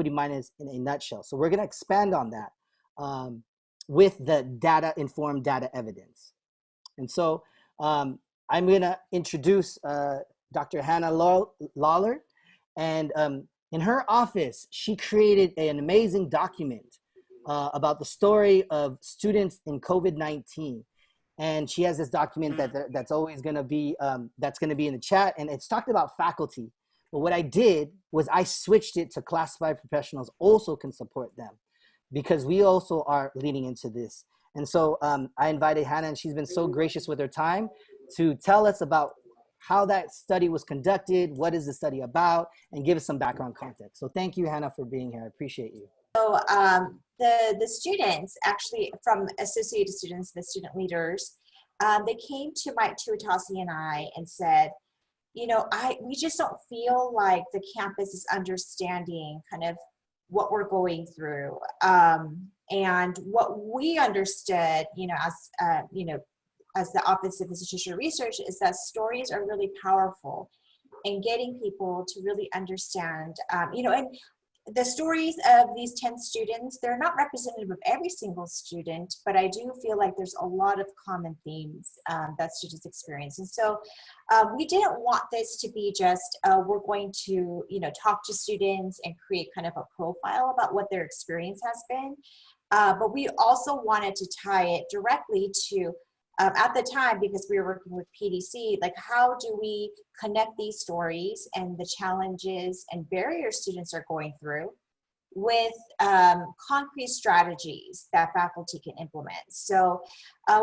equity mindedness in a nutshell. So we're going to expand on that with the data-informed data evidence. And so I'm going to introduce Dr. Hannah Lawler. And in her office, she created an amazing document about the story of students in COVID-19. And she has this document that's always going to be, that's going to be in the chat. And it's talked about faculty. But what I did was I switched it to classified professionals also can support them, because we also are leading into this. And so I invited Hannah, and she's been so gracious with her time to tell us about how that study was conducted, what is the study about, and give us some background context. So thank you, Hannah, for being here. I appreciate you. So the students, actually from associated students, the student leaders, they came to Mike Tuatasi and I and said, you know, we just don't feel like the campus is understanding kind of what we're going through. And what we understood, you know, as the Office of Institutional Research, is that stories are really powerful in getting people to really understand, you know, and the stories of these 10 students, they're not representative of every single student, but I do feel like there's a lot of common themes that students experience. And so we didn't want this to be just, we're going to, you know, talk to students and create kind of a profile about what their experience has been. But we also wanted to tie it directly to, at the time, because we were working with PDC, like how do we connect these stories and the challenges and barriers students are going through with concrete strategies that faculty can implement. So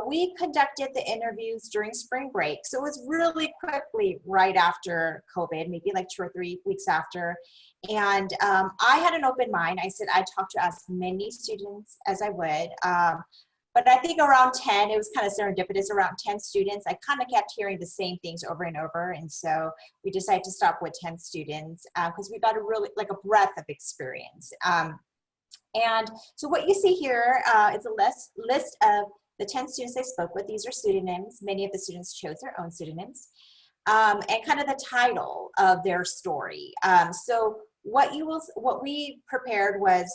we conducted the interviews during spring break. So it was really quickly right after COVID, maybe like 2 or 3 weeks after. And I had an open mind. I said I'd talk to as many students as I would. But I think around 10, it was kind of serendipitous, around 10 students, I kind of kept hearing the same things over and over. And so we decided to stop with 10 students because we got a really, like a breadth of experience. And so what you see here is a list of the 10 students I spoke with. These are pseudonyms. Many of the students chose their own pseudonyms. And kind of the title of their story. So what we prepared was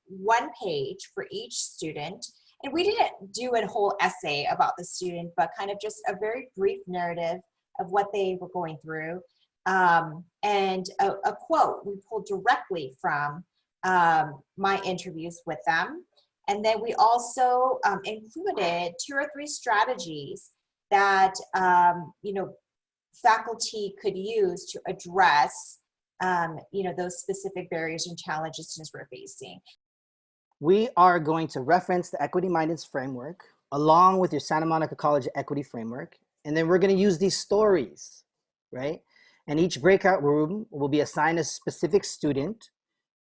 1 page for each student. And we didn't do a whole essay about the student, but kind of just a very brief narrative of what they were going through. And a quote we pulled directly from my interviews with them. And then we also included 2 or 3 strategies that, you know, faculty could use to address, you know, those specific barriers and challenges students were facing. We are going to reference the Equity Mindedness Framework along with your Santa Monica College Equity Framework. And then we're going to use these stories, right? And each breakout room will be assigned a specific student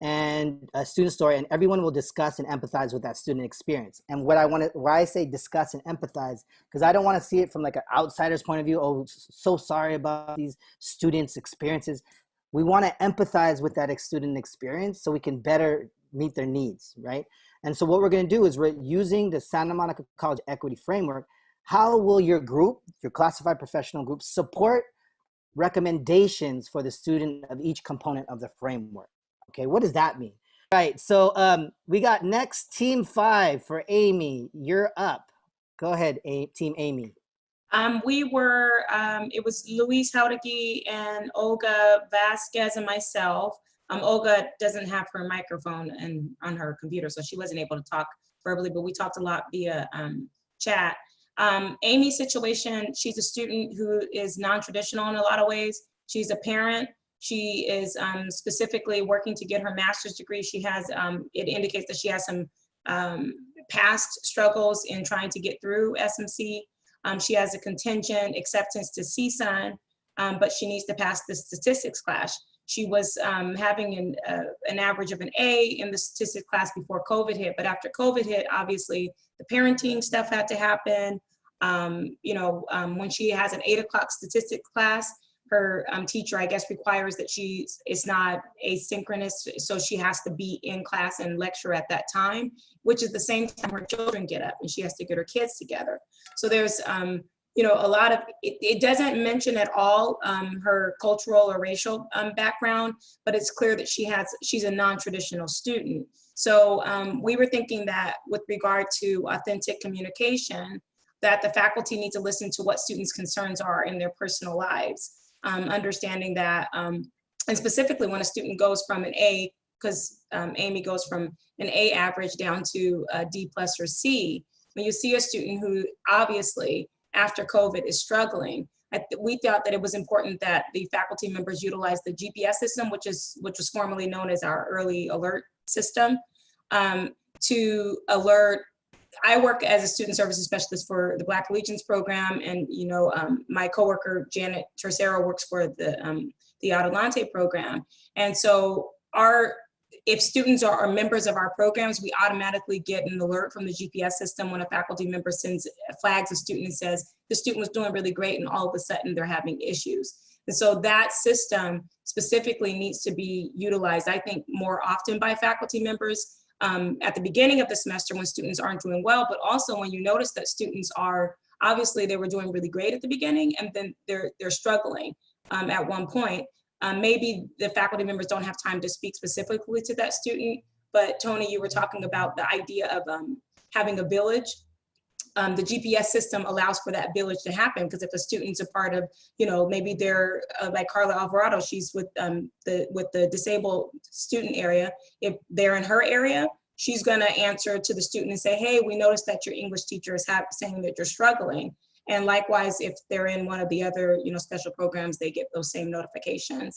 and a student story, and everyone will discuss and empathize with that student experience. And why I say discuss and empathize, because I don't want to see it from like an outsider's point of view. Oh, so sorry about these students' experiences. We want to empathize with that student experience so we can better meet their needs, right? And so what we're going to do is we're using the Santa Monica College Equity Framework. How will your group, your classified professional group, support recommendations for the student of each component of the framework? Okay, what does that mean? Right, so we got next team 5 for Amy. You're up. Go ahead, team Amy. It was Luis Jauregui and Olga Vasquez and myself. Olga doesn't have her microphone on her computer, so she wasn't able to talk verbally, but we talked a lot via chat. Amy's situation, she's a student who is non-traditional in a lot of ways. She's a parent. She is specifically working to get her master's degree. She has, it indicates that she has some past struggles in trying to get through SMC. She has a contingent acceptance to CSUN, but she needs to pass the statistics class. She was having an average of an A in the statistics class before COVID hit, but after COVID hit, obviously the parenting stuff had to happen. When she has an 8 o'clock statistics class, her teacher, I guess, requires that it's not asynchronous, so she has to be in class and lecture at that time, which is the same time her children get up and she has to get her kids together. So there's, you know, a lot of, it doesn't mention at all her cultural or racial background, but it's clear that she's a non-traditional student. So we were thinking that with regard to authentic communication, that the faculty need to listen to what students' concerns are in their personal lives, understanding that, and specifically when a student goes from an A, because Amy goes from an A average down to a D plus or C, when you see a student who obviously after COVID is struggling, we thought that it was important that the faculty members utilize the GPS system, which was formerly known as our early alert system, to alert. I work as a student services specialist for the Black Allegiance program, and you know, my coworker Janet Tercero works for the Adelante program, and so if students are members of our programs, we automatically get an alert from the GPS system when a faculty member flags a student and says the student was doing really great, and all of a sudden they're having issues. And so that system specifically needs to be utilized, I think, more often by faculty members at the beginning of the semester when students aren't doing well, but also when you notice that students are, obviously they were doing really great at the beginning and then they're struggling at one point. Maybe the faculty members don't have time to speak specifically to that student, but Tony, you were talking about the idea of having a village. The GPS system allows for that village to happen, because if a student's a part of, you know, maybe they're like Carla Alvarado, she's with the disabled student area. If they're in her area, she's gonna answer to the student and say, hey, we noticed that your English teacher is saying that you're struggling. And likewise, if they're in one of the other, you know, special programs, they get those same notifications.